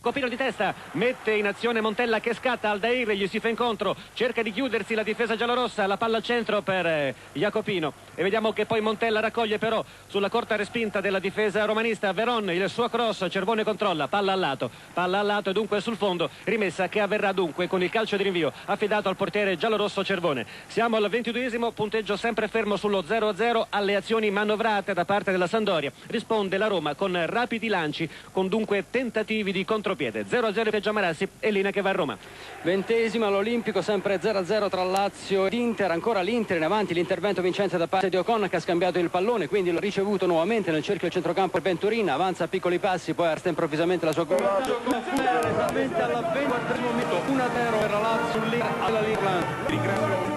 Jacopino di testa, mette in azione Montella che scatta, Aldair gli si fa incontro, cerca di chiudersi la difesa giallorossa, la palla al centro per Jacopino e vediamo che poi Montella raccoglie però sulla corta respinta della difesa romanista Veron, il suo cross, Cervone controlla, palla al lato e dunque sul fondo, rimessa che avverrà dunque con il calcio di rinvio affidato al portiere giallorosso Cervone. Siamo al 22esimo, punteggio sempre fermo sullo 0-0, alle azioni manovrate da parte della Sampdoria, risponde la Roma con rapidi lanci, con dunque tentativi di contropiede. 0-0 per Giamarassi e linea che va a Roma. 20esimo all'Olimpico, sempre 0-0 tra Lazio ed Inter, ancora l'Inter in avanti, l'intervento vincente da parte di Ocon che ha scambiato il pallone, quindi l'ha ricevuto nuovamente nel cerchio centrocampo per Venturina, avanza a piccoli passi, poi arresta improvvisamente la sua corsa esattamente alla 24esimo minuto, 1-0 per la Lazio lì alla Liga.